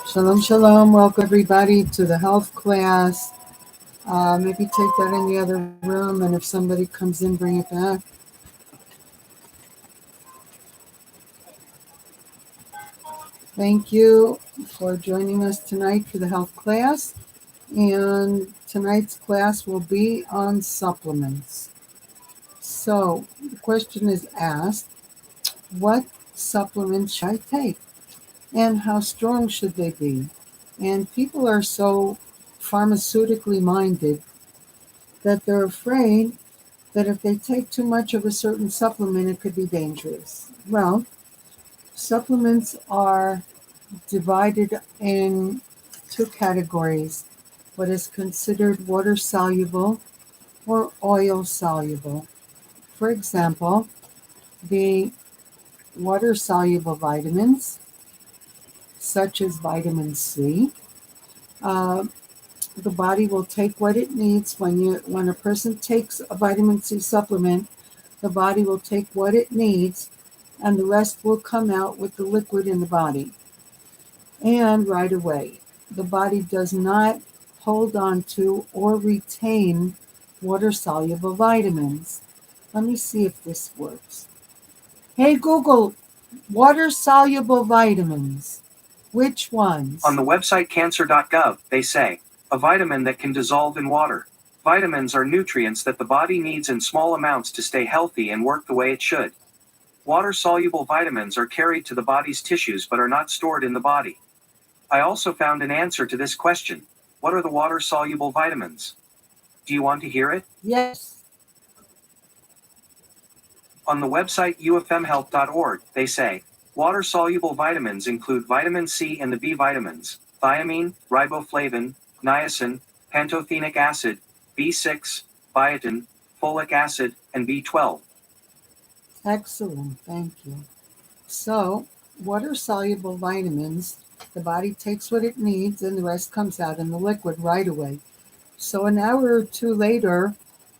Shalom, shalom. Welcome, everybody, to the health class. Maybe take that in the other room, and if somebody comes in, bring it back. Thank you for joining us tonight for the health class. And tonight's class will be on supplements. So the question is asked, what supplements should I take? And how strong should they be? And people are so pharmaceutically minded that they're afraid that if they take too much of a certain supplement, it could be dangerous. Well, supplements are divided in two categories: what is considered water soluble or oil soluble. For example, the water soluble vitamins, such as vitamin C, uh, the body will take what it needs. When a person takes a vitamin C supplement, the body will take what it needs, and the rest will come out with the liquid in the body. And right away, the body does not hold on to or retain water-soluble vitamins. Let me see if this works. Hey Google, water-soluble vitamins. Which ones? On the website cancer.gov, they say, a vitamin that can dissolve in water. Vitamins are nutrients that the body needs in small amounts to stay healthy and work the way it should. Water-soluble vitamins are carried to the body's tissues but are not stored in the body. I also found an answer to this question. What are the water-soluble vitamins? Do you want to hear it? Yes. On the website ufmhealth.org, they say, water-soluble vitamins include vitamin C and the B vitamins, thiamine, riboflavin, niacin, pantothenic acid, B6, biotin, folic acid, and B12. Excellent, thank you. So, water-soluble vitamins, the body takes what it needs and the rest comes out in the liquid right away. So an hour or two later,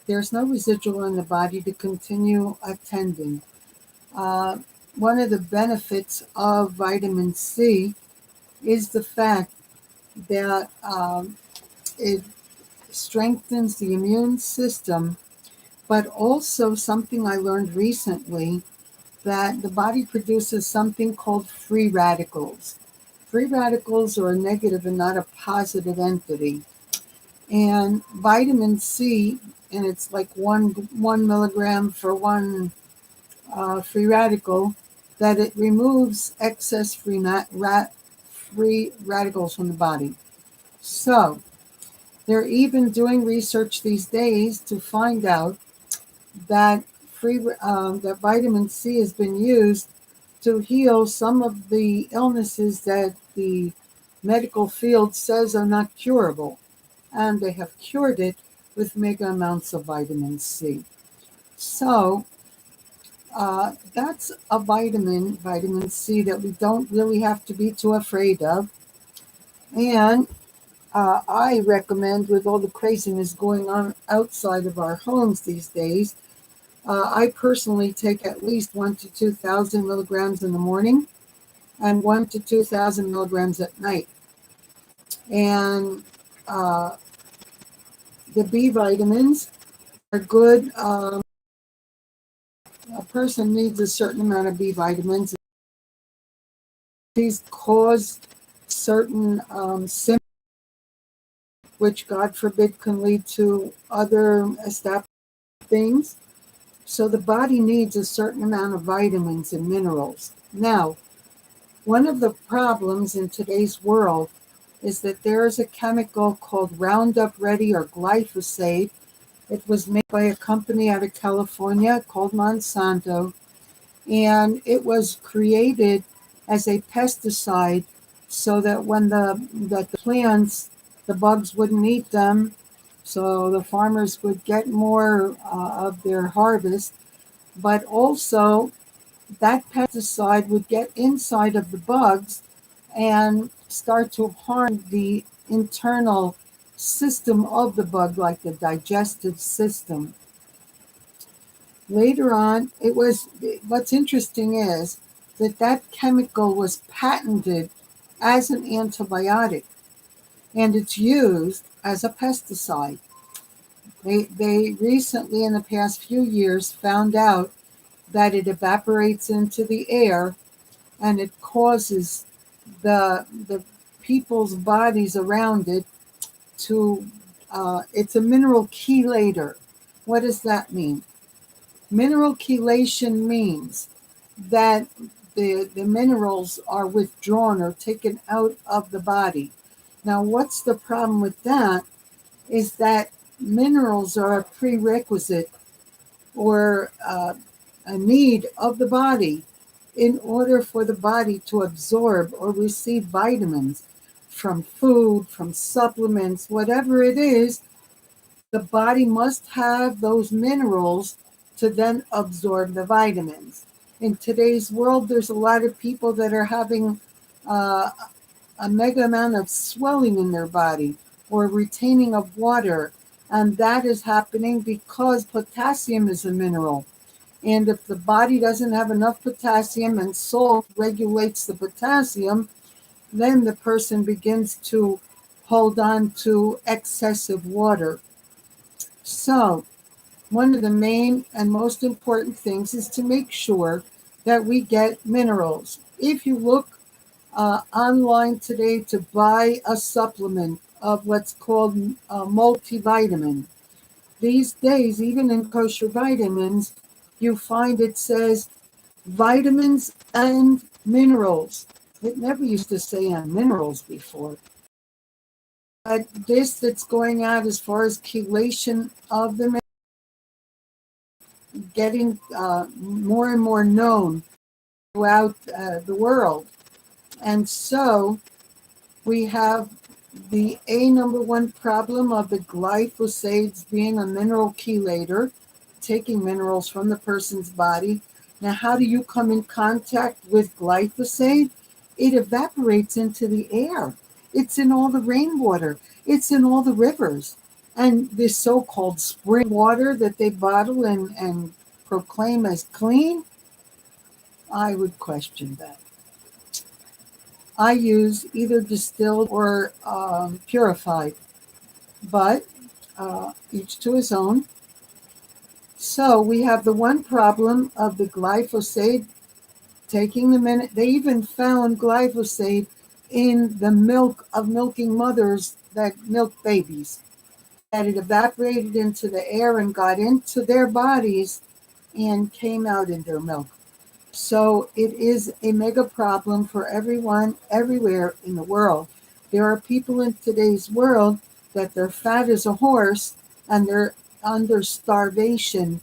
there's no residual in the body to continue attending. One of the benefits of vitamin C is the fact that it strengthens the immune system, but also something I learned recently, that the body produces something called free radicals. Free radicals are a negative and not a positive entity. And vitamin C, and it's like one milligram for one free radical, that it removes excess free radicals from the body. So they're even doing research these days to find out that that vitamin C has been used to heal some of the illnesses that the medical field says are not curable, and they have cured it with mega amounts of vitamin C. So that's a vitamin C, that we don't really have to be too afraid of. And I recommend, with all the craziness going on outside of our homes these days, I personally take at least 1,000 to 2,000 milligrams in the morning and 1,000 to 2,000 milligrams at night. And the B vitamins are good. A person needs a certain amount of B vitamins. These cause certain symptoms, which God forbid can lead to other established things. So the body needs a certain amount of vitamins and minerals. Now, one of the problems in today's world is that there is a chemical called Roundup Ready, or glyphosate. It was made by a company out of California called Monsanto, and it was created as a pesticide so that when the plants, the bugs wouldn't eat them, so the farmers would get more of their harvest. But also, that pesticide would get inside of the bugs and start to harm the internal system of the bug, like the digestive system. Later on, what's interesting is that chemical was patented as an antibiotic, and it's used as a pesticide. They recently, in the past few years, found out that it evaporates into the air and it causes the people's bodies around it to, it's a mineral chelator. What does that mean? Mineral chelation means that the minerals are withdrawn or taken out of the body. Now, what's the problem with that is that minerals are a prerequisite or a need of the body in order for the body to absorb or receive vitamins from food, from supplements, whatever it is. The body must have those minerals to then absorb the vitamins. In today's world, there's a lot of people that are having uh, a mega amount of swelling in their body or retaining of water. And that is happening because potassium is a mineral. And if the body doesn't have enough potassium and salt regulates the potassium, then the person begins to hold on to excessive water. So, one of the main and most important things is to make sure that we get minerals. If you look online today to buy a supplement of what's called a multivitamin, these days, even in kosher vitamins, you find it says vitamins and minerals. It never used to say on minerals before. But this that's going out as far as chelation of the getting more and more known throughout the world. And so we have the number one problem of the glyphosates being a mineral chelator, taking minerals from the person's body. Now, how do you come in contact with glyphosate? It evaporates into the air. It's in all the rainwater. It's in all the rivers. And this so-called spring water that they bottle and proclaim as clean, I would question that. I use either distilled or purified, but each to his own. So we have the one problem of the glyphosate taking the minute. They even found glyphosate in the milk of milking mothers that milk babies, that it evaporated into the air and got into their bodies and came out in their milk. So it is a mega problem for everyone, everywhere in the world. There are people in today's world that they're fat as a horse and they're under starvation.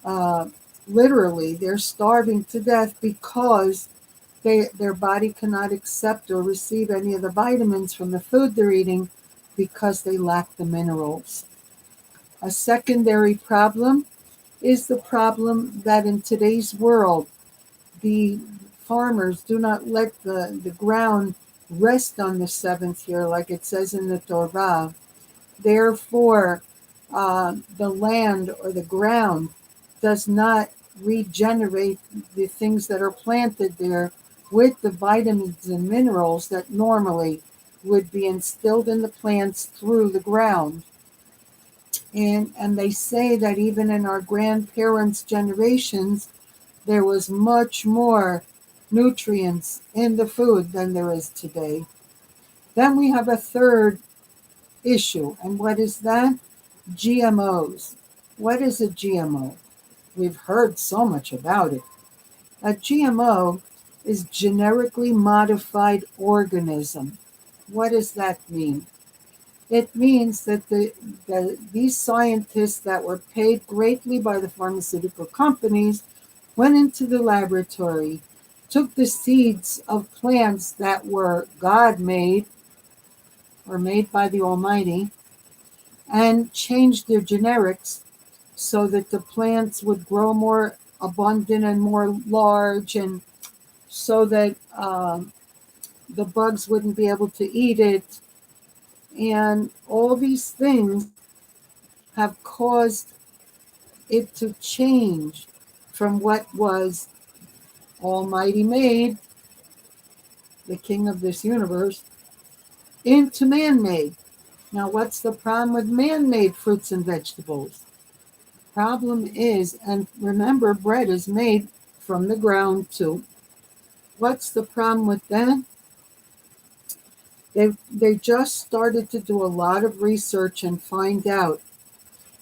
Uh, Literally, they're starving to death because their body cannot accept or receive any of the vitamins from the food they're eating because they lack the minerals. A secondary problem is the problem that in today's world, the farmers do not let the ground rest on the seventh year, like it says in the Torah. Therefore, the land or the ground does not regenerate the things that are planted there with the vitamins and minerals that normally would be instilled in the plants through the ground. And they say that even in our grandparents' generations, there was much more nutrients in the food than there is today. Then we have a third issue. And what is that? GMOs. What is a GMO? We've heard so much about it. A GMO is generically modified organism. What does that mean? It means that these scientists that were paid greatly by the pharmaceutical companies went into the laboratory, took the seeds of plants that were God made or made by the Almighty, and changed their genetics so that the plants would grow more abundant and more large, and so that the bugs wouldn't be able to eat it. And all these things have caused it to change from what was Almighty made, the king of this universe, into man-made. Now, what's the problem with man-made fruits and vegetables? Problem is, and remember, bread is made from the ground too. What's the problem with that? They just started to do a lot of research and find out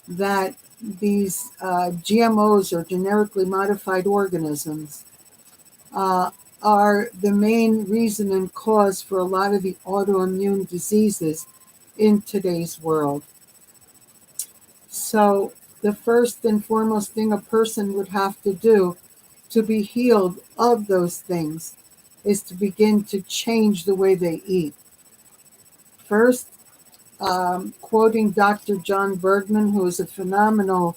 that these GMOs, or genetically modified organisms, are the main reason and cause for a lot of the autoimmune diseases in today's world. So the first and foremost thing a person would have to do to be healed of those things is to begin to change the way they eat. First, quoting Dr. John Bergman, who is a phenomenal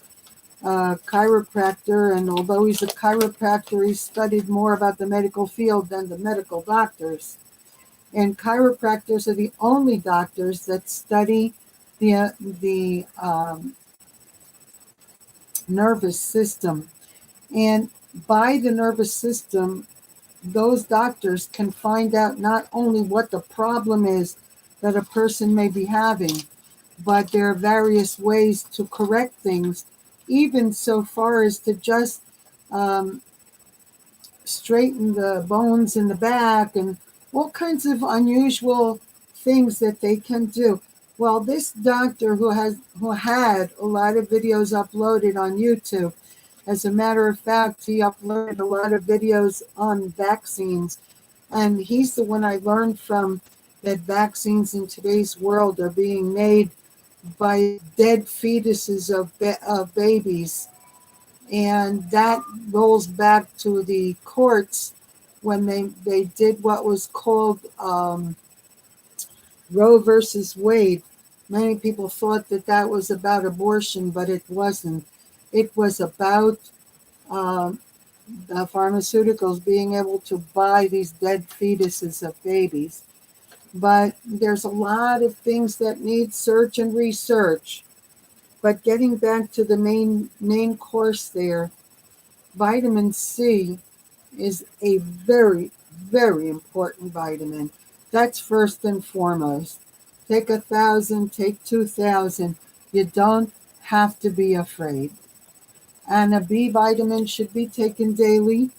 chiropractor, and although he's a chiropractor, he studied more about the medical field than the medical doctors. And chiropractors are the only doctors that study the nervous system. And by the nervous system, those doctors can find out not only what the problem is that a person may be having, but there are various ways to correct things, even so far as to just straighten the bones in the back and all kinds of unusual things that they can do. Well, this doctor who had a lot of videos uploaded on YouTube, as a matter of fact, he uploaded a lot of videos on vaccines, and he's the one I learned from, that vaccines in today's world are being made by dead fetuses of babies. And that rolls back to the courts when they did what was called Roe versus Wade. Many people thought that was about abortion, but it wasn't. It was about the pharmaceuticals being able to buy these dead fetuses of babies. But there's a lot of things that need search and research. But getting back to the main course there, vitamin C is a very, very important vitamin. That's first and foremost. Take 1,000, take 2,000. You don't have to be afraid. And a B vitamin should be taken daily.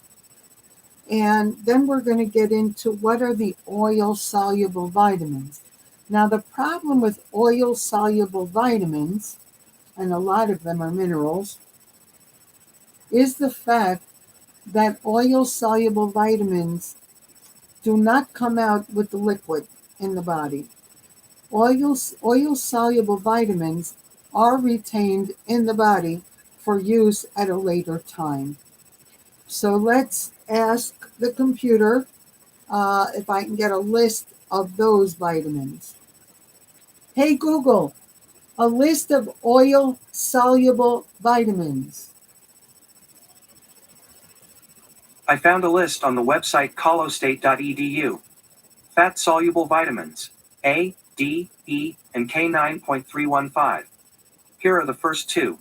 And then we're going to get into what are the oil-soluble vitamins. Now, the problem with oil-soluble vitamins, and a lot of them are minerals, is the fact that oil-soluble vitamins do not come out with the liquid in the body. Oil-soluble vitamins are retained in the body for use at a later time. So let's ask the computer if I can get a list of those vitamins. Hey Google, a list of oil-soluble vitamins. I found a list on the website colostate.edu. Fat-soluble vitamins A, D, E, and K 9.315. Here are the first two.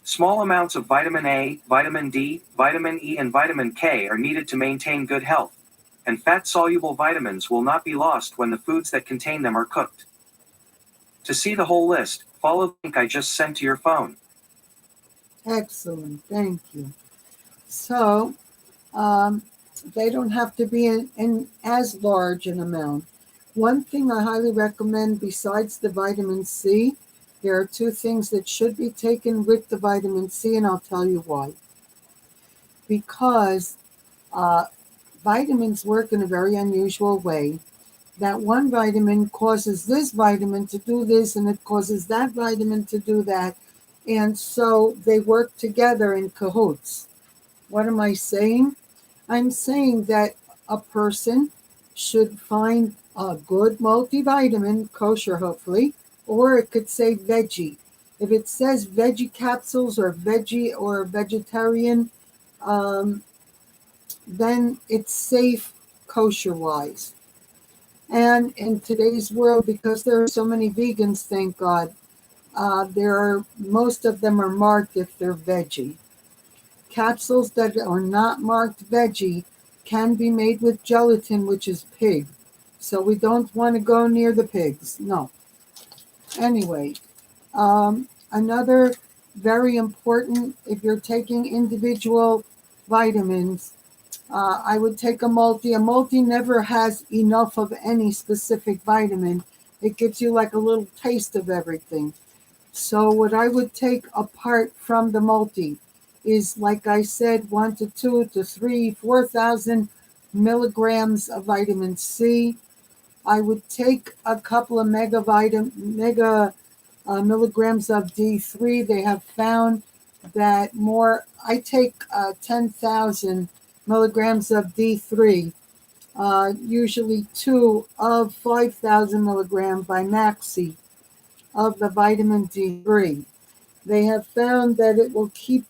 Small amounts of vitamin A, vitamin D, vitamin E, and vitamin K are needed to maintain good health, and fat-soluble vitamins will not be lost when the foods that contain them are cooked. To see the whole list, follow the link I just sent to your phone. Excellent, thank you. So, they don't have to be in as large an amount. One thing I highly recommend besides the vitamin C, there are two things that should be taken with the vitamin C, and I'll tell you why. Because vitamins work in a very unusual way. That one vitamin causes this vitamin to do this, and it causes that vitamin to do that. And so they work together in cahoots. What am I saying? I'm saying that a person should find a good multivitamin, kosher hopefully, or it could say veggie. If it says veggie capsules or veggie or vegetarian, then it's safe kosher-wise. And in today's world, because there are so many vegans, thank God, Most of them are marked if they're veggie. Capsules that are not marked veggie can be made with gelatin, which is pig. So we don't want to go near the pigs. No. Anyway, another very important, if you're taking individual vitamins, I would take a multi. A multi never has enough of any specific vitamin. It gives you like a little taste of everything. So what I would take apart from the multi is, like I said, 1 to 2 to 3, 4,000 milligrams of vitamin C. I would take a couple of mega milligrams of D3. They have found that I take 10,000 milligrams of D3, usually 2 of 5,000 milligrams by Maxi of the vitamin D3. They have found that it will keep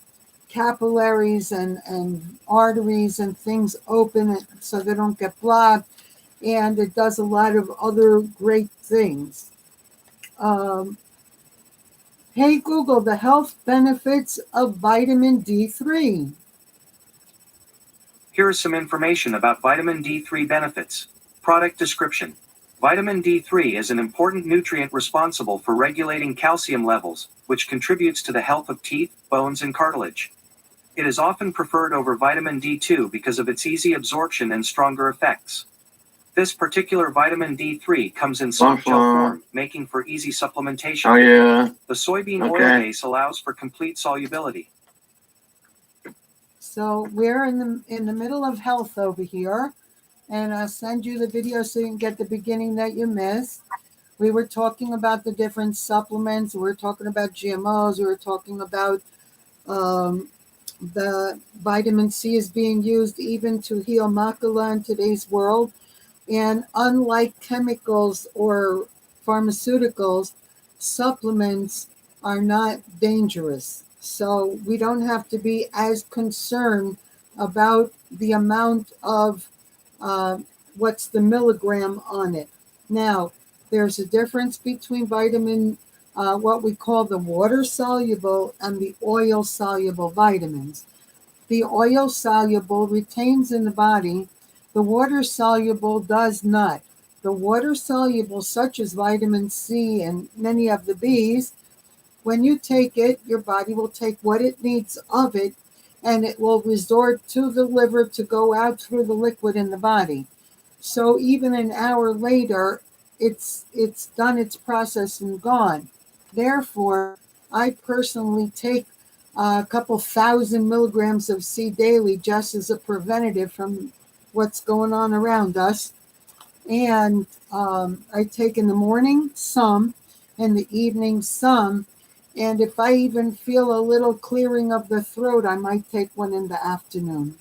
capillaries and arteries and things open so they don't get blocked, and it does a lot of other great things. Hey Google, the health benefits of vitamin D3. Here is some information about vitamin D3 benefits. Product description. Vitamin D3 is an important nutrient responsible for regulating calcium levels, which contributes to the health of teeth, bones, and cartilage. It is often preferred over vitamin D2 because of its easy absorption and stronger effects. This particular vitamin D3 comes in soft gel form, making for easy supplementation. Oh, yeah. The soybean oil base allows for complete solubility. So we're in the middle of health over here, and I'll send you the video so you can get the beginning that you missed. We were talking about the different supplements. We were talking about GMOs. We were talking about the vitamin C is being used even to heal macula in today's world. And unlike chemicals or pharmaceuticals, supplements are not dangerous. So we don't have to be as concerned about the amount of what's the milligram on it. Now, there's a difference between vitamin, what we call the water-soluble and the oil-soluble vitamins. The oil-soluble retains in the body. The water-soluble does not. The water-soluble, such as vitamin C and many of the Bs, when you take it, your body will take what it needs of it, and it will resort to the liver to go out through the liquid in the body. So even an hour later, it's done its process and gone. Therefore, I personally take a couple thousand milligrams of C daily just as a preventative from what's going on around us. And I take in the morning some, in the evening some, and if I even feel a little clearing of the throat, I might take one in the afternoon.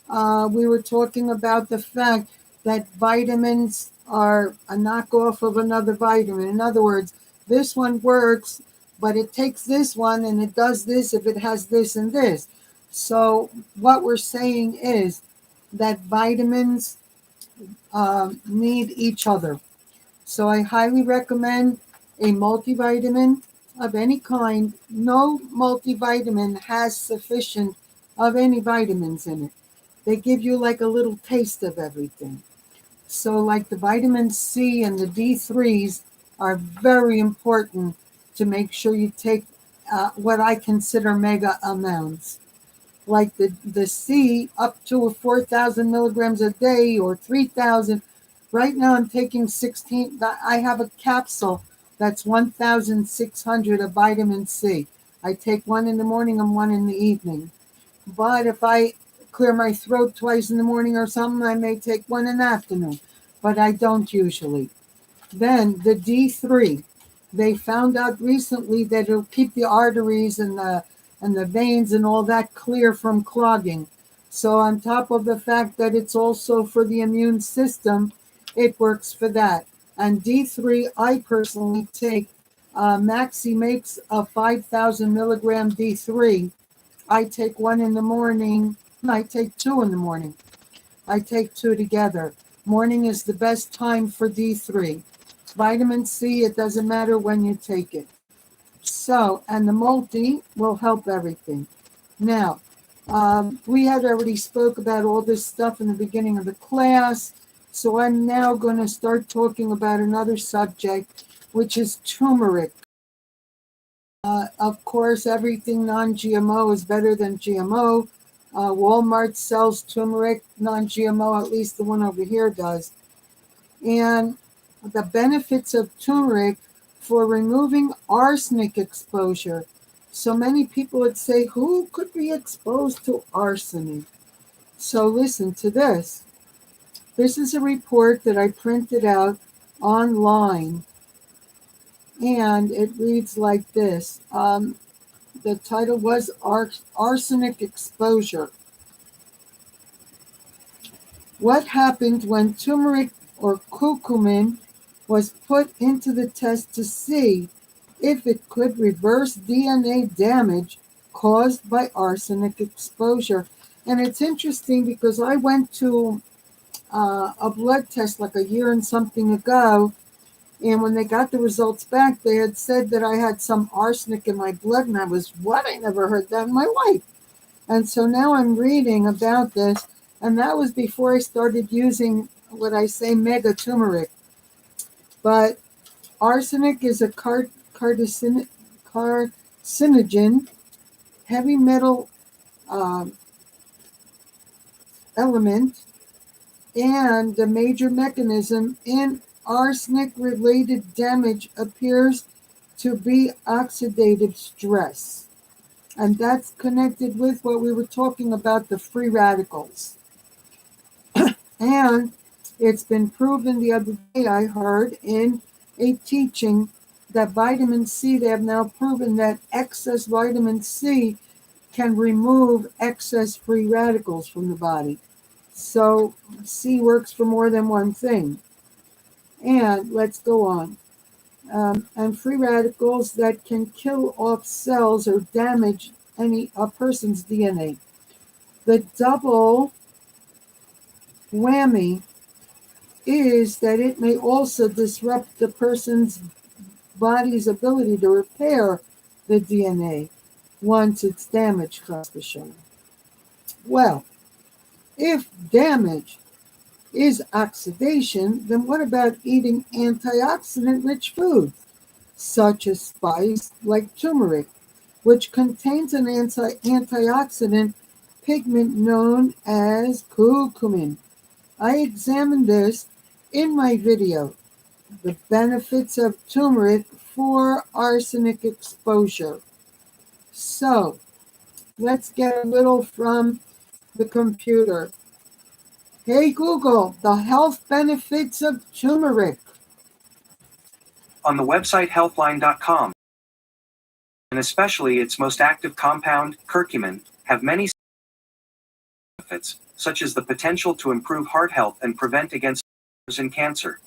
We were talking about the fact that vitamins are a knockoff of another vitamin. In other words, this one works, but it takes this one and it does this if it has this and this. So what we're saying is that vitamins need each other. So I highly recommend a multivitamin of any kind. No multivitamin has sufficient of any vitamins in it. They give you like a little taste of everything. So like the vitamin C and the D3s are very important to make sure you take what I consider mega amounts. Like the C up to 4,000 milligrams a day or 3,000. Right now I'm taking 16. I have a capsule that's 1,600 of vitamin C. I take one in the morning and one in the evening. But if I clear my throat twice in the morning or something, I may take one in the afternoon. But I don't usually. Then the D3. They found out recently that it'll keep the arteries and the veins and all that clear from clogging. So on top of the fact that it's also for the immune system, it works for that. And D3, I personally take, Maxi makes a 5,000 milligram D3. I take one in the morning. I take two in the morning. I take two together. Morning is the best time for D3. Vitamin C, it doesn't matter when you take it. So, and the multi will help everything. Now, we had already spoke about all this stuff in the beginning of the class, so I'm now going to start talking about another subject, which is turmeric. Of course, everything non-GMO is better than GMO. Walmart sells turmeric non-GMO, at least the one over here does. And the benefits of turmeric for removing arsenic exposure. So many people would say, who could be exposed to arsenic? So listen to this. This is a report that I printed out online, and it reads like this. The title was Arsenic Exposure. What happened when turmeric or curcumin was put into the test to see if it could reverse DNA damage caused by arsenic exposure? And it's interesting because I went to a blood test like a year and something ago, and when they got the results back, they had said that I had some arsenic in my blood, and I was, what? I never heard that in my life. And so now I'm reading about this, and that was before I started using what I say mega turmeric. But arsenic is a carcinogen, heavy metal element, and the major mechanism in arsenic-related damage appears to be oxidative stress. And that's connected with what we were talking about, the free radicals. And it's been proven the other day, I heard in a teaching, that vitamin C, they have now proven that excess vitamin C can remove excess free radicals from the body. So C works for more than one thing. And let's go on. And free radicals that can kill off cells or damage a person's DNA. The double whammy is that it may also disrupt the person's body's ability to repair the DNA once it's damaged, chas v'shalom. Well, if damage is oxidation, then what about eating antioxidant-rich foods, such as spice like turmeric, which contains an antioxidant pigment known as curcumin? I examined this in my video, The Benefits of Turmeric for Arsenic Exposure. So, let's get a little from the computer. Hey Google, the health benefits of turmeric. On the website healthline.com, and especially its most active compound, curcumin, have many benefits, such as the potential to improve heart health and prevent against and cancer.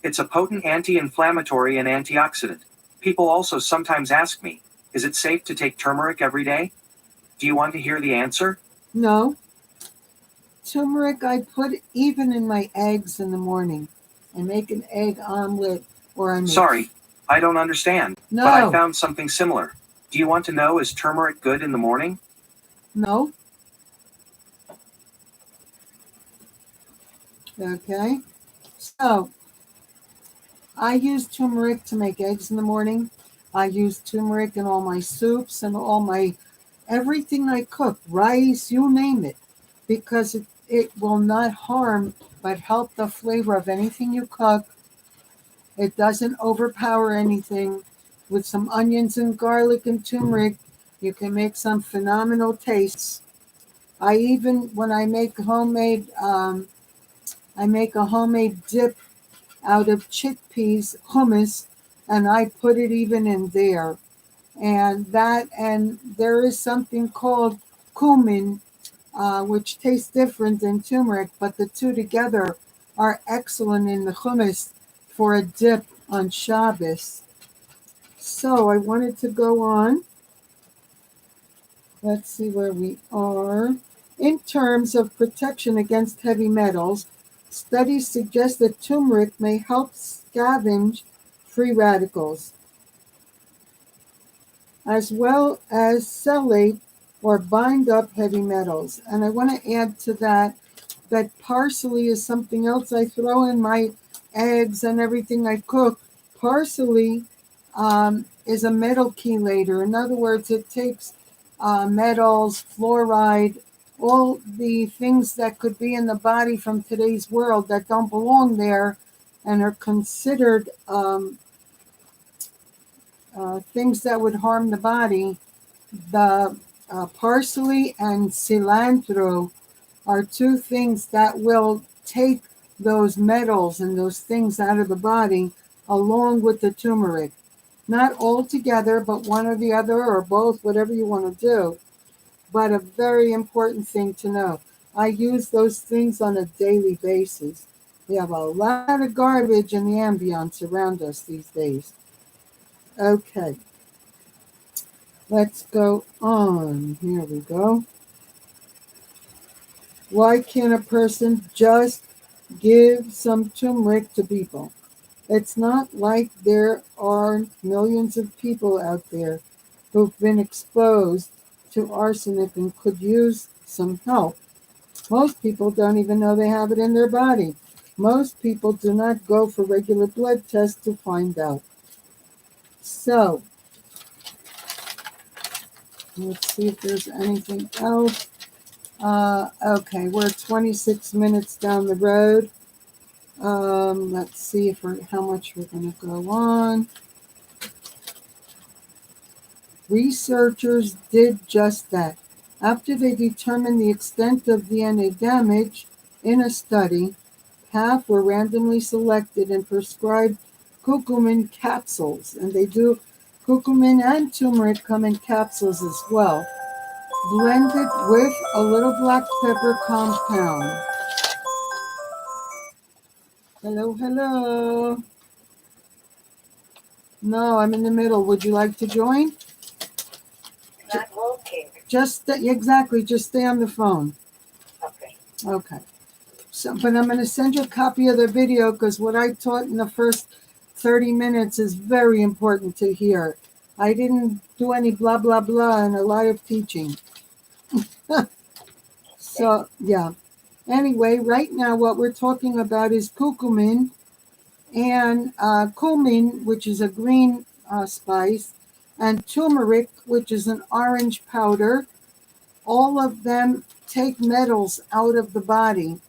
It's a potent anti-inflammatory and antioxidant. People also sometimes ask me, is it safe to take turmeric every day? Do you want to hear the answer? No. Turmeric I put even in my eggs in the morning. I make an egg omelet, or I make... Sorry, I don't understand. No. But I found something similar. Do you want to know, is turmeric good in the morning? No. Okay. So, I use turmeric to make eggs in the morning. I use turmeric in all my soups and all my, everything I cook, rice, you name it, because it will not harm but help the flavor of anything you cook. It doesn't overpower anything. With some onions and garlic and turmeric, you can make some phenomenal tastes. I even, when I make homemade, I make a homemade dip out of chickpeas hummus, and I put it even in there. And there is something called cumin, which tastes different than turmeric, but the two together are excellent in the hummus for a dip on Shabbos. So I wanted to go on. Let's see where we are. In terms of protection against heavy metals, Studies suggest that turmeric may help scavenge free radicals, as well as chelate or bind up heavy metals. And I want to add to that parsley is something else I throw in my eggs and everything I cook. Parsley is a metal chelator. In other words, it takes metals, fluoride, all the things that could be in the body from today's world that don't belong there and are considered things that would harm the body. The parsley and cilantro are two things that will take those metals and those things out of the body along with the turmeric. Not all together, but one or the other or both, whatever you want to do. But a very important thing to know. I use those things on a daily basis. We have a lot of garbage in the ambience around us these days. Okay, let's go on. Here we go. Why can't a person just give some turmeric to people? It's not like there are millions of people out there who've been exposed to arsenic and could use some help. Most people don't even know they have it in their body. Most people do not go for regular blood tests to find out. So, let's see if there's anything else. Okay, we're 26 minutes down the road. Let's see if how much we're going to go on. Researchers did just that. After they determined the extent of DNA damage in a study, half were randomly selected and prescribed curcumin capsules. And they do curcumin and turmeric come in capsules as well, blended with a little black pepper compound. Hello, hello. No, I'm in the middle. Would you like to join? Not working. Exactly, just stay on the phone. Okay. Okay. So, but I'm going to send you a copy of the video because what I taught in the first 30 minutes is very important to hear. I didn't do any blah, blah, blah and a lot of teaching. So, yeah. Anyway, right now what we're talking about is curcumin and cumin, which is a green spice, and turmeric, which is an orange powder. All of them take metals out of the body.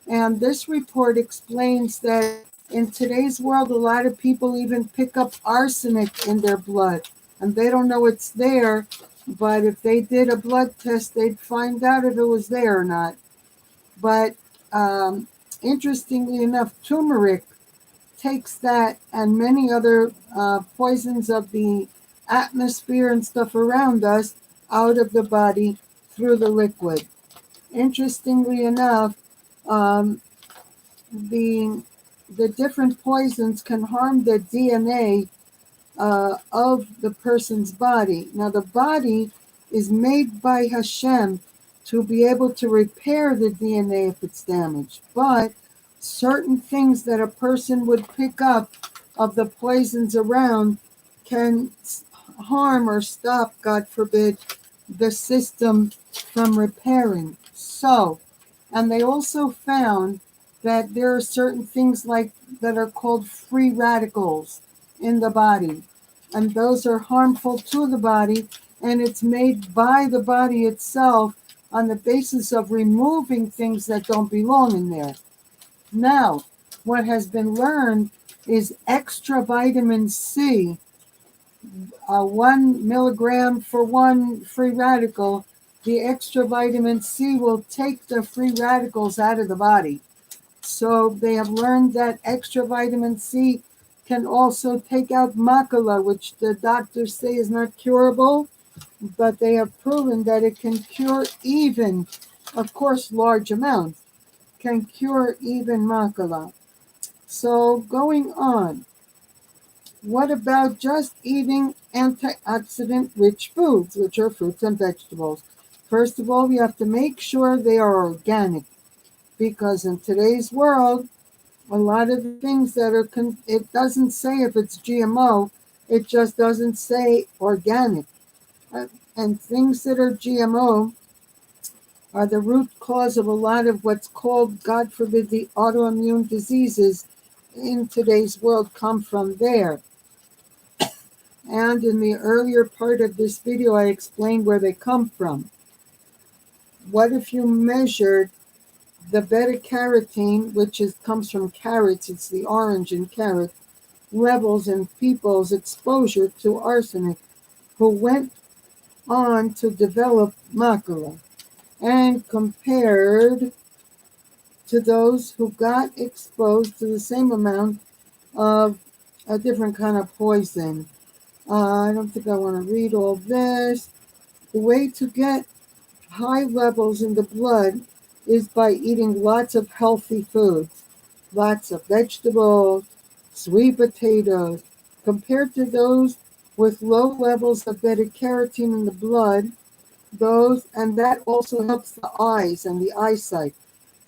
And this report explains that in today's world, a lot of people even pick up arsenic in their blood. And they don't know it's there, but if they did a blood test, they'd find out if it was there or not. But interestingly enough, turmeric takes that and many other poisons of the atmosphere and stuff around us out of the body through the liquid. Interestingly enough, the different poisons can harm the DNA of the person's body. Now, the body is made by Hashem to be able to repair the DNA if it's damaged, but certain things that a person would pick up of the poisons around can harm or stop, God forbid, the system from repairing. So, and they also found that there are certain things like that are called free radicals in the body, and those are harmful to the body, and it's made by the body itself on the basis of removing things that don't belong in there. Now, what has been learned is extra vitamin C, 1 milligram for one free radical. The extra vitamin C will take the free radicals out of the body. So they have learned that extra vitamin C can also take out macula, which the doctors say is not curable, but they have proven that it can cure even, of course, large amounts, can cure even macula. So going on, what about just eating antioxidant-rich foods, which are fruits and vegetables? First of all, we have to make sure they are organic. because in today's world, a lot of the things that are, it doesn't say if it's GMO, it just doesn't say organic. And things that are GMO are the root cause of a lot of what's called, God forbid, the autoimmune diseases in today's world come from there. And in the earlier part of this video, I explained where they come from. What if you measured the beta-carotene, which comes from carrots, it's the orange in carrot, levels in people's exposure to arsenic who went on to develop macula, and compared to those who got exposed to the same amount of a different kind of poison. I don't think I want to read all this. The way to get high levels in the blood is by eating lots of healthy foods, lots of vegetables, sweet potatoes. Compared to those with low levels of beta-carotene in the blood, and that also helps the eyes and the eyesight.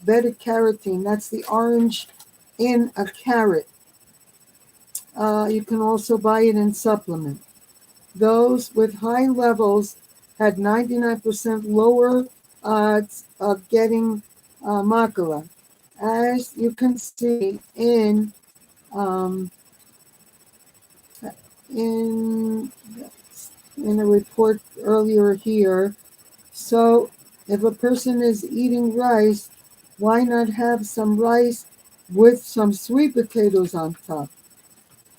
Beta-carotene, that's the orange in a carrot. You can also buy it in supplement. Those with high levels had 99% lower odds of getting macula. As you can see in in a report earlier here. So if a person is eating rice, why not have some rice with some sweet potatoes on top?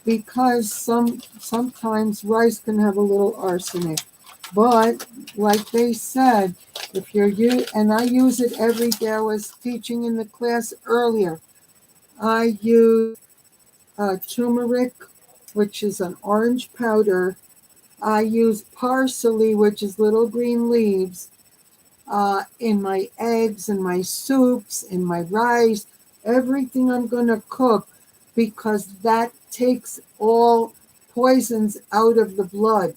Because sometimes rice can have a little arsenic. But like they said, if and I use it every day. I was teaching in the class earlier. I use turmeric, which is an orange powder. I use parsley, which is little green leaves, in my eggs, in my soups, in my rice, everything I'm going to cook, because that takes all poisons out of the blood.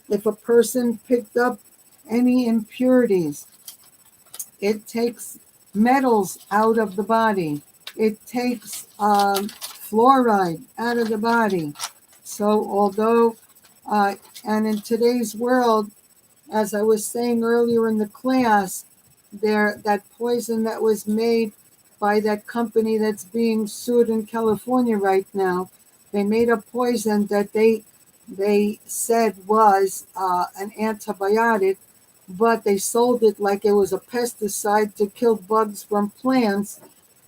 If a person picked up any impurities, it takes metals out of the body. It takes fluoride out of the body. So although, and in today's world, as I was saying earlier in the class, that poison that was made by that company that's being sued in California right now, they made a poison that they said was an antibiotic, but they sold it like it was a pesticide to kill bugs from plants.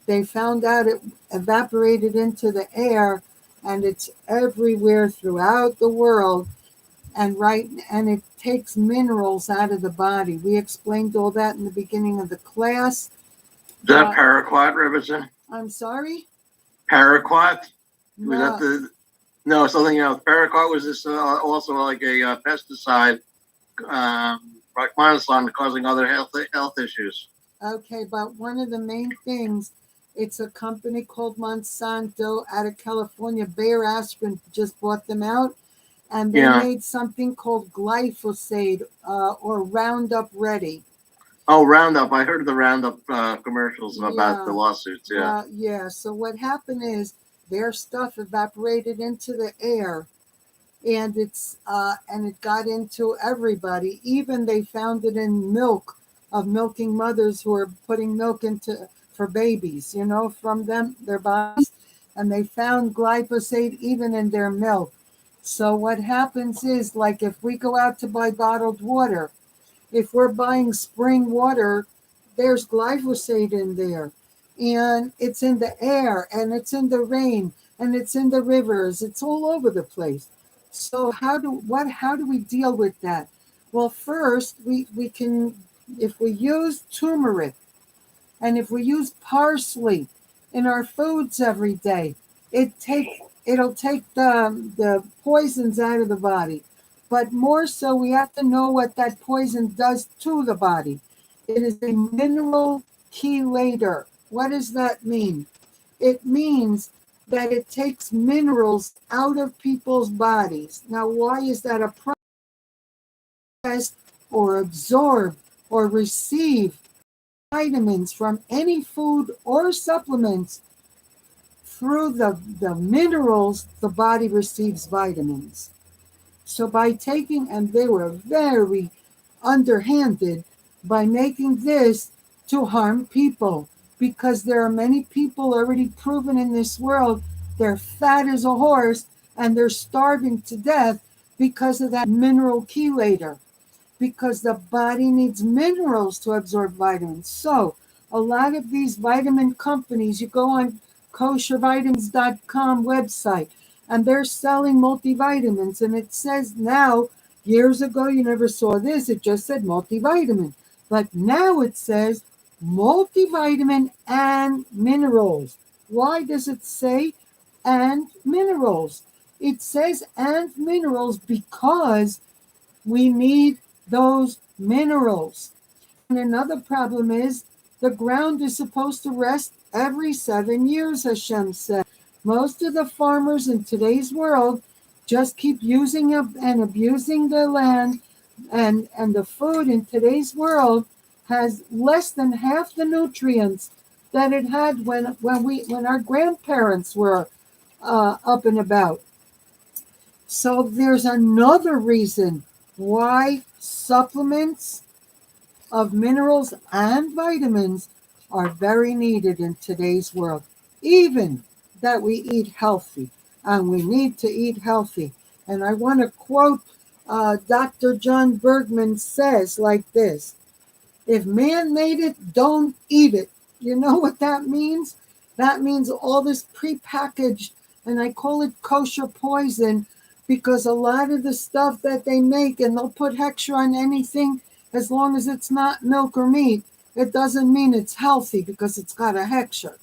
They found out it evaporated into the air, and it's everywhere throughout the world. And it takes minerals out of the body. We explained all that in the beginning of the class. Is that paraquat, Robertson? I'm sorry? Paraquat? No. Was that no, something else. Paraquat was this also like a pesticide, like monoson, causing other health issues. Okay, but one of the main things, it's a company called Monsanto out of California. Bayer Aspirin just bought them out. And they made something called glyphosate or Roundup Ready. Oh, Roundup. I heard the Roundup commercials about the lawsuits. Yeah. So what happened is their stuff evaporated into the air, and it got into everybody. Even they found it in milk of milking mothers who are putting milk for babies, from their bodies. And they found glyphosate even in their milk. So what happens is, like if we go out to buy bottled water, if we're buying spring water, there's glyphosate in there. And it's in the air, and it's in the rain, and it's in the rivers. It's all over the place. So how do we deal with that? Well, first, we can, if we use turmeric, and if we use parsley in our foods every day, it'll take the poisons out of the body. But more so, we have to know what that poison does to the body. It is a mineral chelator. What does that mean? It means that it takes minerals out of people's bodies. Now, why is that a process, or absorb or receive vitamins from any food or supplements through the minerals, the body receives vitamins. So by taking, and they were very underhanded by making this to harm people, because there are many people already proven in this world they're fat as a horse and they're starving to death because of that mineral chelator, because the body needs minerals to absorb vitamins. So a lot of these vitamin companies, you go on koshervitamins.com website, and they're selling multivitamins, and it says now, years ago you never saw this, it just said multivitamin. But now it says multivitamin and minerals. Why does it say and minerals? It says and minerals because we need those minerals. And another problem is the ground is supposed to rest every 7 years, Hashem said. Most of the farmers in today's world just keep using up and abusing the land, and the food in today's world has less than half the nutrients that it had when our grandparents were up and about. So there's another reason why supplements of minerals and vitamins are very needed in today's world, even that we eat healthy, and we need to eat healthy. And I want to quote Dr. John Bergman says like this: if man made it, don't eat it. You know what that means? That means all this prepackaged, and I call it kosher poison, because a lot of the stuff that they make, and they'll put hextra on anything, as long as it's not milk or meat, it doesn't mean it's healthy because it's got a hextra.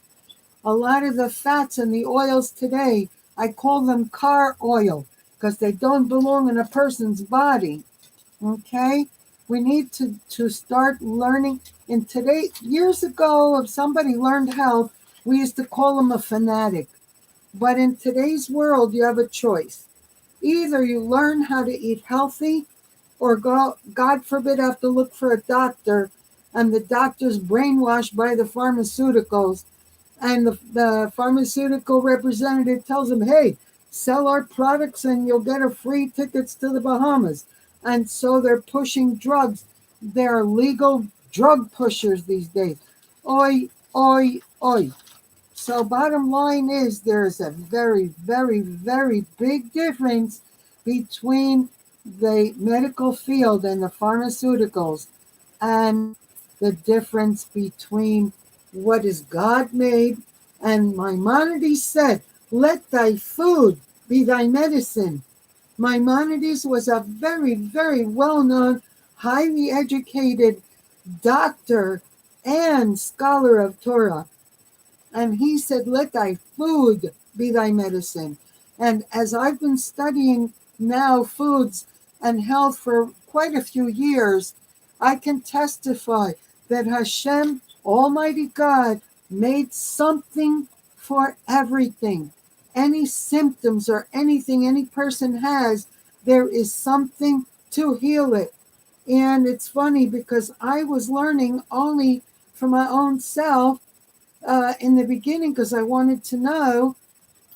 A lot of the fats and the oils today, I call them car oil because they don't belong in a person's body. Okay? We need to start learning. In today, years ago, if somebody learned health, we used to call them a fanatic. But in today's world, you have a choice. Either you learn how to eat healthy, or God forbid, have to look for a doctor, and the doctor's brainwashed by the pharmaceuticals, and the pharmaceutical representative tells him, hey, sell our products and you'll get a free tickets to the Bahamas. And so they're pushing drugs. They're legal drug pushers these days. Oi, oi, oi. So bottom line is, there's a very, very, very big difference between the medical field and the pharmaceuticals, and the difference between what is God made. And Maimonides said, let thy food be thy medicine. Maimonides was a very, very well-known, highly educated doctor and scholar of Torah. And he said, let thy food be thy medicine. And as I've been studying now foods and health for quite a few years, I can testify that Hashem, Almighty God, made something for everything. Any symptoms or anything any person has, there is something to heal it. And it's funny because I was learning only for my own self in the beginning because I wanted to know.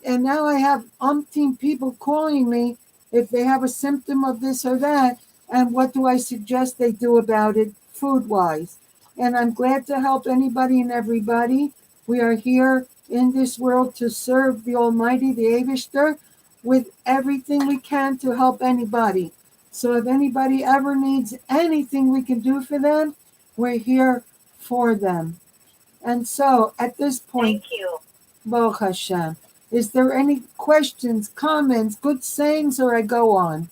And now I have umpteen people calling me if they have a symptom of this or that, and what do I suggest they do about it food-wise. And I'm glad to help anybody and everybody. We are here in this world to serve the Almighty, the Avishter, with everything we can to help anybody. So if anybody ever needs anything we can do for them, we're here for them. And so at this point, Thank you. Baruch Hashem, is there any questions, comments, good sayings, or I go on?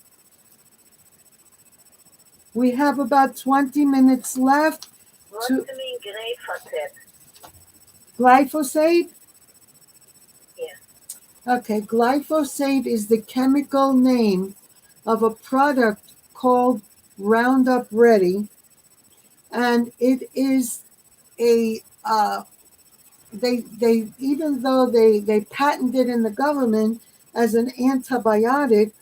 We have about 20 minutes left. What do you mean glyphosate? Glyphosate? Yeah. Okay, glyphosate is the chemical name of a product called Roundup Ready, and it is a they even though they patented in the government as an antibiotic,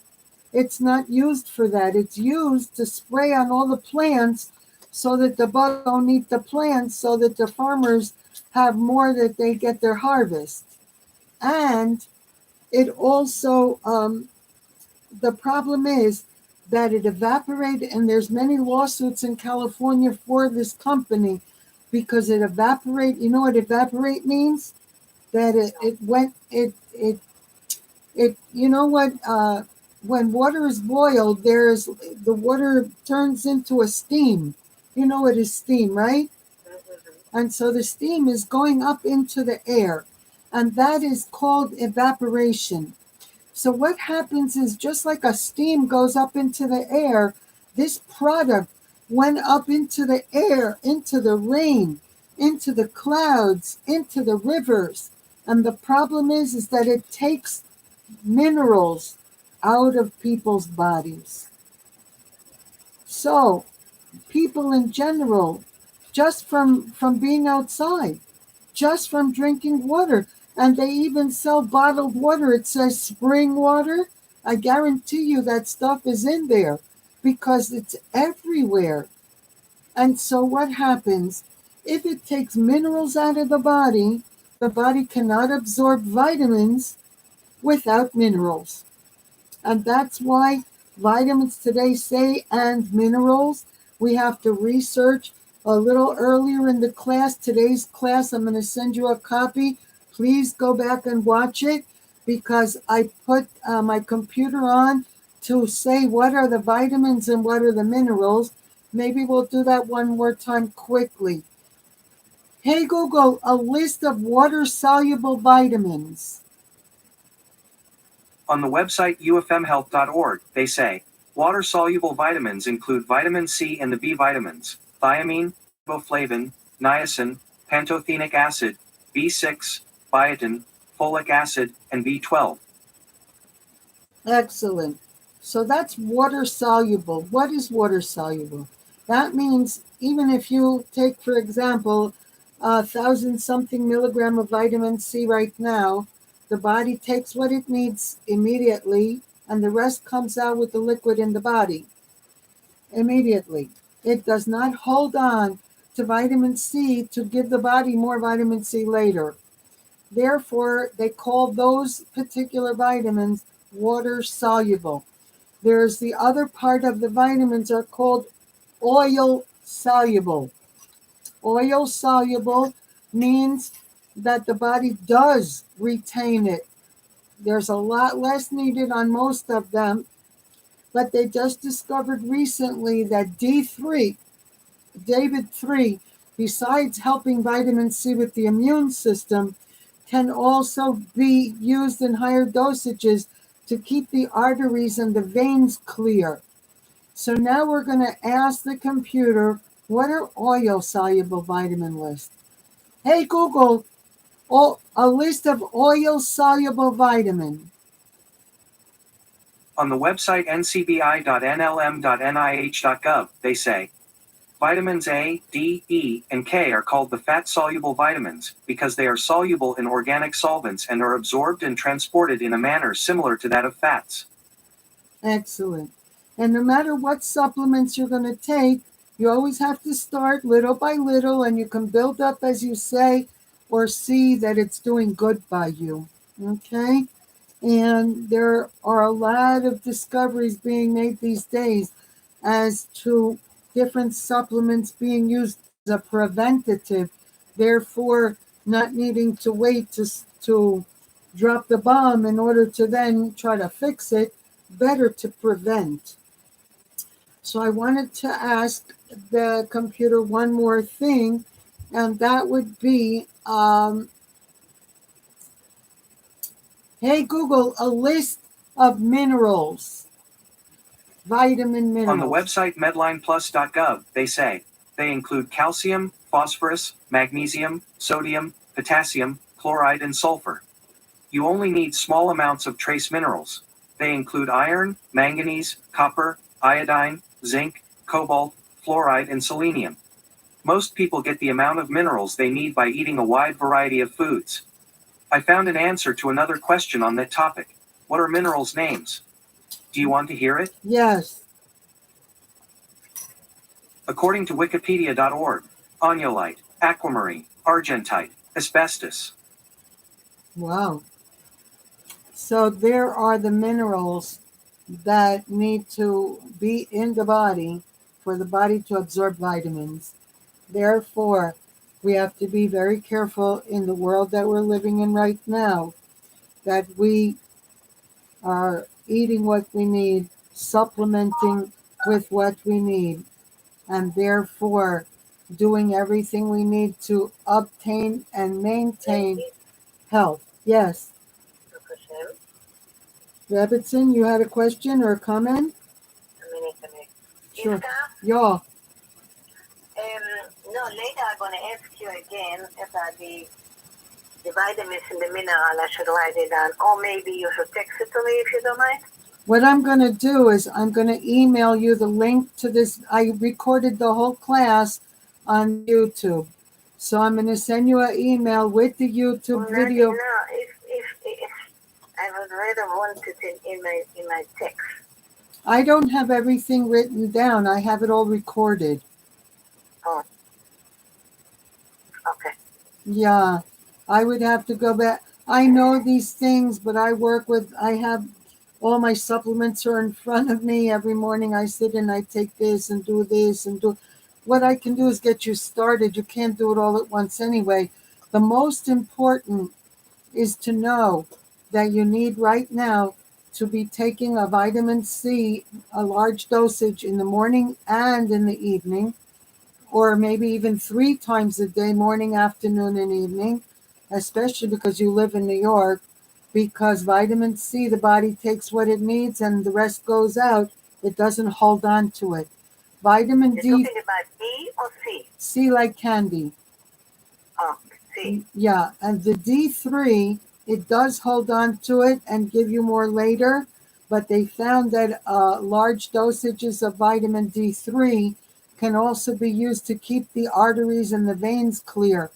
it's not used for that. It's used to spray on all the plants so that the bugs don't eat the plants, so that the farmers have more that they get their harvest. And it also, the problem is that it evaporated, and there's many lawsuits in California for this company because it evaporate. You know what evaporate means? That it went, it, you know what, when water is boiled, the water turns into a steam. You know what is steam, right? And so the steam is going up into the air, and that is called evaporation. So what happens is, just like a steam goes up into the air, this product went up into the air, into the rain, into the clouds, into the rivers. And the problem is that it takes minerals out of people's bodies. So people in general, just from being outside, just from drinking water, and they even sell bottled water. It says spring water. I guarantee you that stuff is in there because it's everywhere. And so what happens? If it takes minerals out of the body cannot absorb vitamins without minerals. And that's why vitamins today say and minerals. We have to research a little earlier in the class. Today's class, I'm going to send you a copy. Please go back and watch it because I put my computer on to say what are the vitamins and what are the minerals. Maybe we'll do that one more time quickly. Hey Google, a list of water-soluble vitamins. On the website ufmhealth.org, they say, water-soluble vitamins include vitamin C and the B vitamins, thiamine, riboflavin, niacin, pantothenic acid, B6, biotin, folic acid, and B12. Excellent. So that's water soluble. What is water soluble? That means even if you take, for example, 1,000-something milligram of vitamin C right now, the body takes what it needs immediately, and the rest comes out with the liquid in the body immediately. It does not hold on to vitamin C to give the body more vitamin C later. Therefore, they call those particular vitamins water soluble. There's the other part of the vitamins are called oil soluble. Oil soluble means that the body does retain it. There's a lot less needed on most of them, but they just discovered recently that D3, David 3, besides helping vitamin C with the immune system, can also be used in higher dosages to keep the arteries and the veins clear. So now we're going to ask the computer, what are oil-soluble vitamin lists? Hey, Google, a list of oil-soluble vitamin. On the website ncbi.nlm.nih.gov, they say, vitamins A, D, E, and K are called the fat-soluble vitamins because they are soluble in organic solvents and are absorbed and transported in a manner similar to that of fats. Excellent. And no matter what supplements you're going to take, you always have to start little by little, and you can build up as you say or see that it's doing good by you. Okay? And there are a lot of discoveries being made these days as to different supplements being used as a preventative, therefore not needing to wait to drop the bomb in order to then try to fix it, better to prevent. So I wanted to ask the computer one more thing, and that would be, hey Google, a list of minerals, vitamin minerals. On the website medlineplus.gov, they say, they include calcium, phosphorus, magnesium, sodium, potassium, chloride, and sulfur. You only need small amounts of trace minerals. They include iron, manganese, copper, iodine, zinc, cobalt, fluoride, and selenium. Most people get the amount of minerals they need by eating a wide variety of foods. I found an answer to another question on that topic. What are minerals' names? Do you want to hear it? Yes. according to Wikipedia.org. Onyolite, aquamarine, argentite, asbestos. Wow. So there are the minerals that need to be in the body for the body to absorb vitamins. Therefore, we have to be very careful in the world that we're living in right now, that we are eating what we need, supplementing with what we need, and therefore doing everything we need to obtain and maintain health. Yes. Rabbitson, you had a question or a comment? A minute. Sure. Iska, Yeah. no, later I'm going to ask you again about the vitamins and the mineral. I should write it down. Or maybe you should text it to me if you don't mind. What I'm going to do is I'm going to email you the link to this. I recorded the whole class on YouTube. So I'm going to send you an email with the YouTube video. No, if I would rather want it in my text. I don't have everything written down. I have it all recorded. Oh. Okay. Yeah, I would have to go back. I know these things, but I have all my supplements are in front of me. Every morning I sit and I take this and do this and do. What I can do is get you started. You can't do it all at once anyway. The most important is to know that you need right now to be taking a vitamin C, a large dosage in the morning and in the evening, or maybe even 3 times a day, morning, afternoon, and evening, especially because you live in New York, because vitamin C, the body takes what it needs and the rest goes out. It doesn't hold on to it. Vitamin You're D. talking about D or C? C like candy. Oh, C. Yeah, and the D3, it does hold on to it and give you more later, but they found that large dosages of vitamin D3 can also be used to keep the arteries and the veins clear.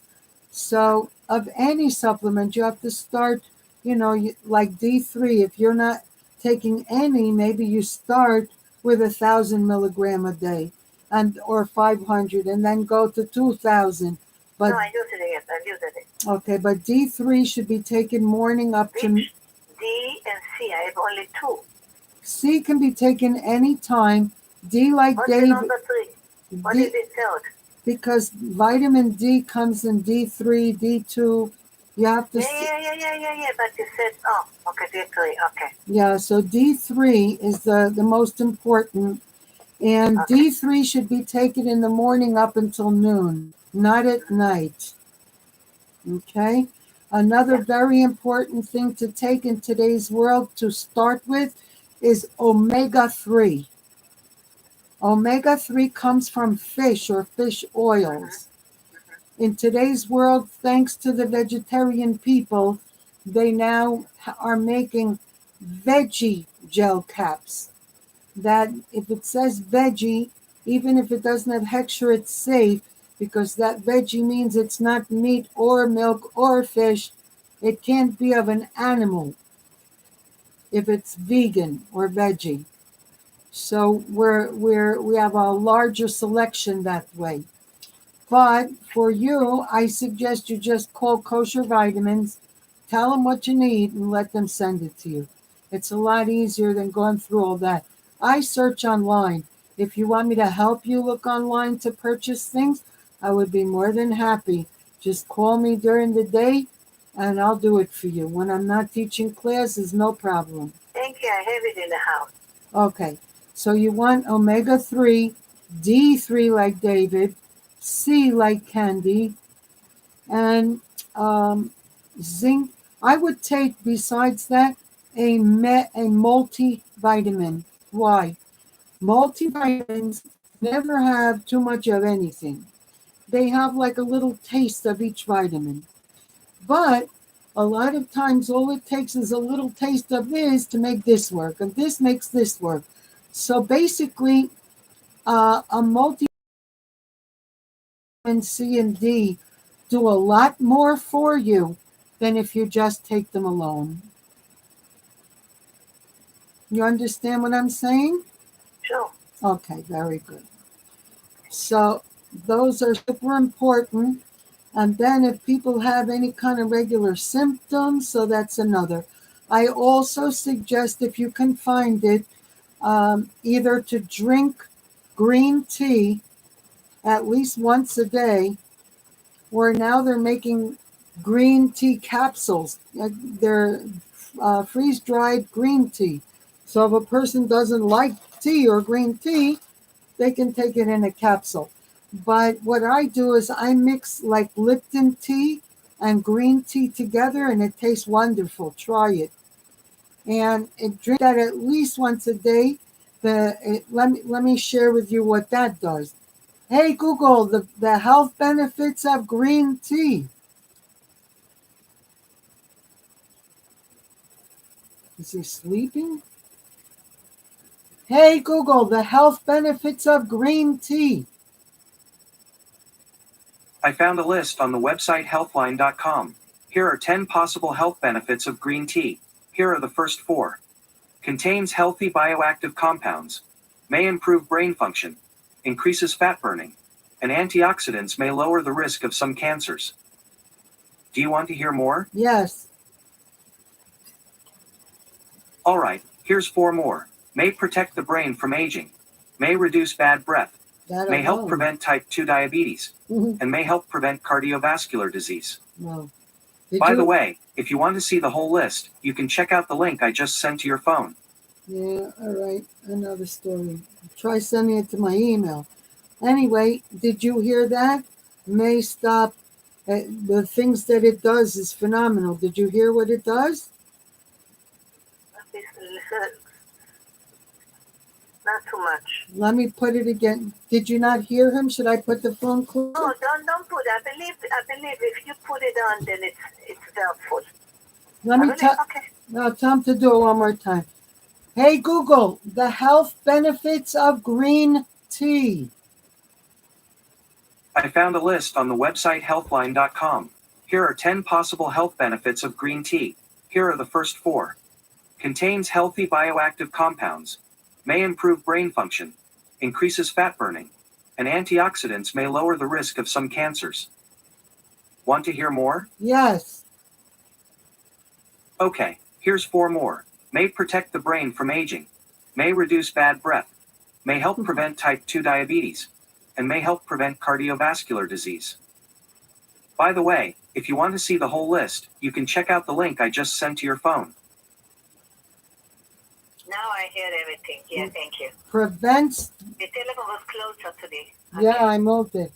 So of any supplement, you have to start, like D3. If you're not taking any, maybe you start with 1,000 milligram a day, or 500, and then go to 2,000. But No, I use it, yes, I use it. okay, but D3 should be taken morning up to. Which D and C, I have only 2. C can be taken anytime. D like What's David. the number 3? What is it called? Because vitamin D comes in D3, D2. You have to. Yeah. But you said, okay, D3, okay. Yeah, so D3 is the most important. And Okay. D3 should be taken in the morning up until noon, not at night. Okay? Another very important thing to take in today's world to start with is omega-3. Omega-3 comes from fish or fish oils. In today's world, thanks to the vegetarian people, they now are making veggie gel caps. That if it says veggie, even if it doesn't have hexure, it's safe, because that veggie means it's not meat or milk or fish. It can't be of an animal if it's vegan or veggie. So we have a larger selection that way. But for you, I suggest you just call Kosher Vitamins, tell them what you need, and let them send it to you. It's a lot easier than going through all that. I search online. If you want me to help you look online to purchase things, I would be more than happy. Just call me during the day, and I'll do it for you. When I'm not teaching classes, no problem. Thank you, I have it in the house. Okay, so you want omega-3, D3 like David, C like candy, and zinc. I would take, besides that, a multivitamin. Why? Multivitamins never have too much of anything. They have like a little taste of each vitamin. But a lot of times all it takes is a little taste of this to make this work, and this makes this work. So basically, a multivitamin C and D do a lot more for you than if you just take them alone. You understand what I'm saying? Sure. Okay, very good. So those are super important. And then if people have any kind of regular symptoms, so that's another. I also suggest, if you can find it, either to drink green tea at least once a day, or now they're making green tea capsules. They're freeze-dried green tea. So if a person doesn't like tea or green tea, they can take it in a capsule. But what I do is I mix like Lipton tea and green tea together, and it tastes wonderful. Try it. And drink that at least once a day. Let me share with you what that does. Hey Google, the health benefits of green tea. Is he sleeping? Hey Google, the health benefits of green tea. I found a list on the website healthline.com. Here are 10 possible health benefits of green tea. Here are the first 4. Contains healthy bioactive compounds. May improve brain function. Increases fat burning. And antioxidants may lower the risk of some cancers. Do you want to hear more? Yes. Alright, here's 4 more. May protect the brain from aging. May reduce bad breath. May help prevent type 2 diabetes. And may help prevent cardiovascular disease. No. By the way, if you want to see the whole list, you can check out the link I just sent to your phone. Yeah, all right. Another story. Try sending it to my email. Anyway, did you hear that? May stop. The things that it does is phenomenal. Did you hear what it does? Not too much. Let me put it again. Did you not hear him? Should I put the phone closer? No, don't put it. I believe if you put it on, then it's helpful. Let me tell. Okay. Now tell him to do it one more time. Hey Google, the health benefits of green tea. I found a list on the website healthline.com. Here are 10 possible health benefits of green tea. Here are the first 4. Contains healthy bioactive compounds. May improve brain function. Increases fat burning. And antioxidants may lower the risk of some cancers. Want to hear more? Yes. Okay, here's 4 more. May protect the brain from aging. May reduce bad breath. May help prevent type 2 diabetes. And may help prevent cardiovascular disease. By the way, if you want to see the whole list, you can check out the link I just sent to your phone. Now I hear everything. Yeah, thank you. Prevents. The telephone was closer today. Okay. Yeah, I moved it.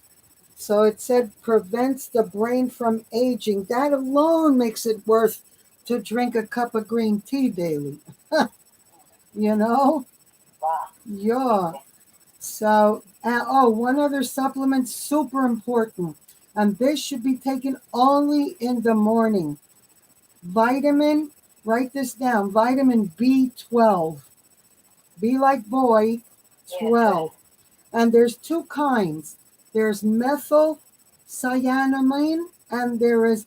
So it said prevents the brain from aging. That alone makes it worth to drink a cup of green tea daily. You know? Wow. Yeah. So, one other supplement, super important. And this should be taken only in the morning. Vitamin, write this down, vitamin B12. B like boy, 12. And there's 2 kinds. There's methylcyanamine, and there is,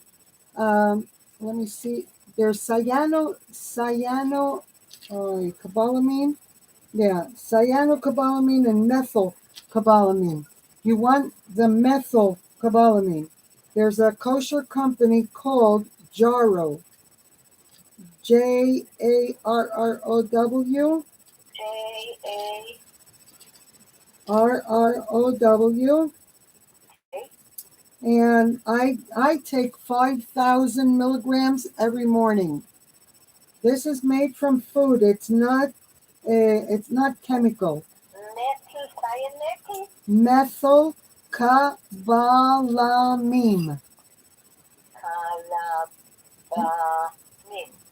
let me see, there's cyanocobalamin. Yeah, cyanocobalamin and methylcobalamin. You want the methylcobalamin. There's a kosher company called Jarrow. Jarrow. RROW. And I take 5,000 milligrams every morning. This is made from food. It's not chemical. Methylcobalamin.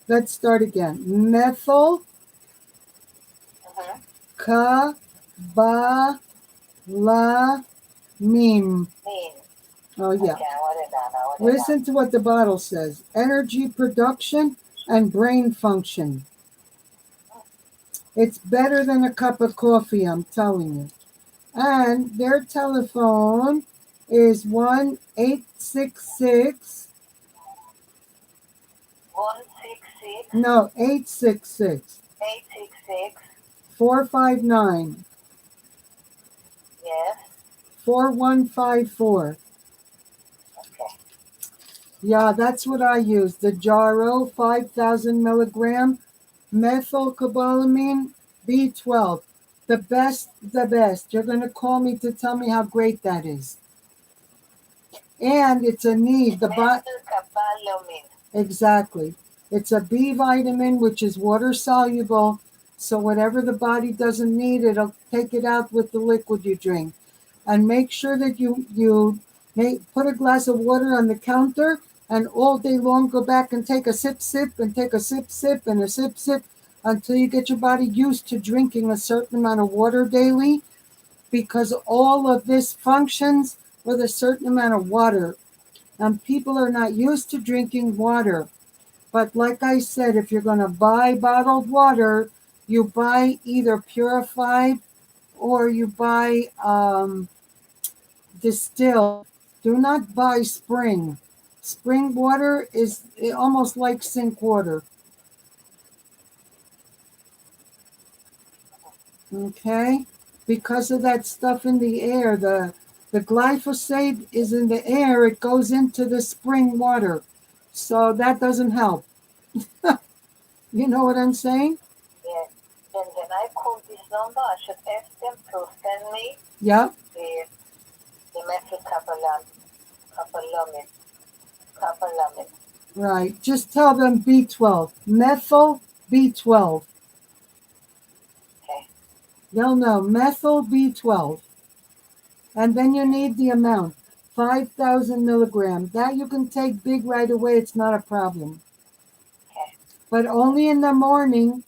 Let's start again. Methylcobalamin. Oh, yeah. Listen to what the bottle says. Energy production and brain function. It's better than a cup of coffee, I'm telling you. And their telephone is 1-866. 166. No, 866. 866. 459. Yes. 4154. Okay. Yeah, that's what I use. The Jaro 5,000 milligram methylcobalamin B12. The best, the best. You're going to call me to tell me how great that is. And it's a need. Methylcobalamin. Exactly. It's a B vitamin, which is water soluble. So whatever the body doesn't need, it'll take it out with the liquid you drink. And make sure that you put a glass of water on the counter, and all day long go back and take a sip and take a sip and a sip until you get your body used to drinking a certain amount of water daily, because all of this functions with a certain amount of water. And people are not used to drinking water. But like I said, if you're going to buy bottled water, you buy either purified or you buy distilled. Do not buy spring. Spring water is almost like sink water. Okay? Because of that stuff in the air, the glyphosate is in the air, it goes into the spring water. So that doesn't help. You know what I'm saying? Yes. And when I call this number, I should ask them to send me Yeah. the methylcobalamin. Right. Just tell them B12. Methyl B12. Okay. They'll know. Methyl B12. And then you need the amount. 5,000 milligrams. That you can take big right away. It's not a problem. Okay. But only in the morning.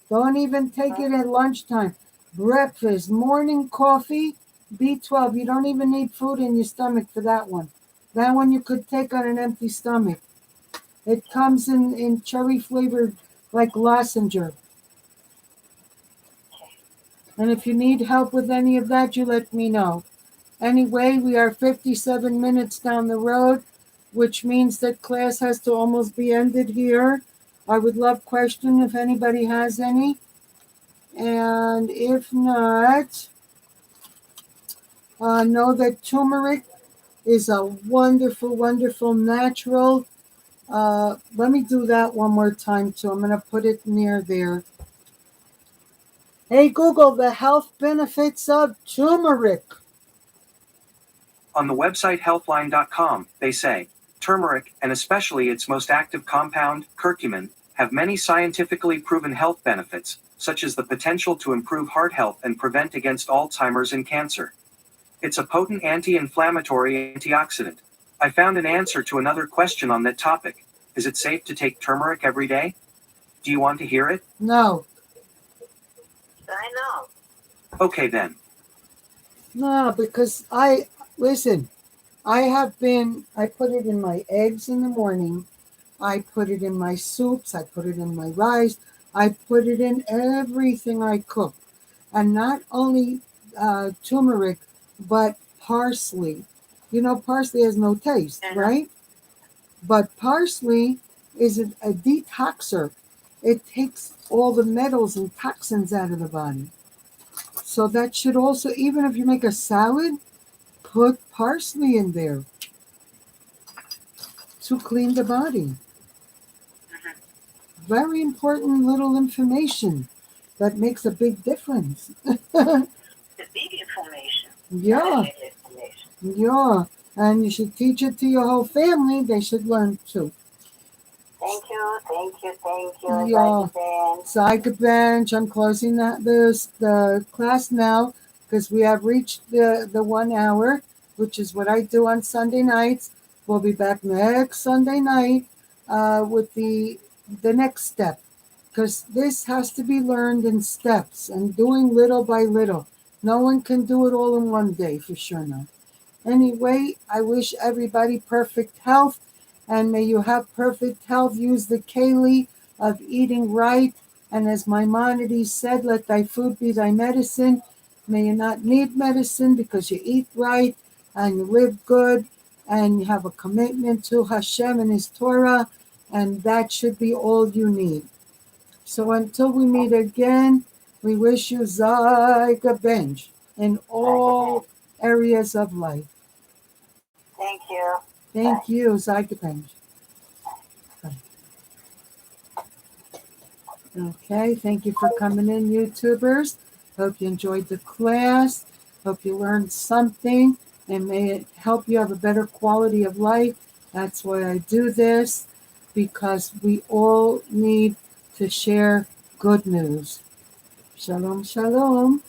Don't even take it at lunchtime. Breakfast, morning coffee, B12. You don't even need food in your stomach for that one. That one you could take on an empty stomach. It comes in cherry flavored, like Lozenger. And if you need help with any of that, you let me know. Anyway, we are 57 minutes down the road, which means that class has to almost be ended here. I would love questions if anybody has any. And if not, know that turmeric is a wonderful, wonderful natural. Let me do that one more time too. I'm going to put it near there. Hey, Google, the health benefits of turmeric. On the website healthline.com, they say, turmeric, and especially its most active compound, curcumin, have many scientifically proven health benefits, such as the potential to improve heart health and prevent against Alzheimer's and cancer. It's a potent anti-inflammatory antioxidant. I found an answer to another question on that topic. Is it safe to take turmeric every day? Do you want to hear it? No. I know. Okay then. No, because I put it in my eggs in the morning. I put it in my soups. I put it in my rice. I put it in everything I cook. And not only turmeric, but parsley. You know, parsley has no taste, right? But parsley is a detoxer. It takes all the metals and toxins out of the body. So that should also, even if you make a salad, put parsley in there to clean the body. Very important little information that makes a big difference. The big information. Yeah. Yeah. And you should teach it to your whole family. They should learn too. Thank you. Yeah. Psych bench. I'm closing the class now because we have reached the 1 hour, which is what I do on Sunday nights. We'll be back next Sunday night with the next step, because this has to be learned in steps and doing little by little. No one can do it all in one day, for sure not. Anyway, I wish everybody perfect health, and may you have perfect health. Use the keli of eating right, and as Maimonides said, let thy food be thy medicine. May you not need medicine because you eat right and you live good and you have a commitment to Hashem and His Torah, and that should be all you need. So until we meet again, we wish you Zayga Bench in all areas of life. Thank you. Thank you, Zygobank. Okay, thank you for coming in, YouTubers. Hope you enjoyed the class. Hope you learned something, and may it help you have a better quality of life. That's why I do this, because we all need to share good news. Shalom, shalom.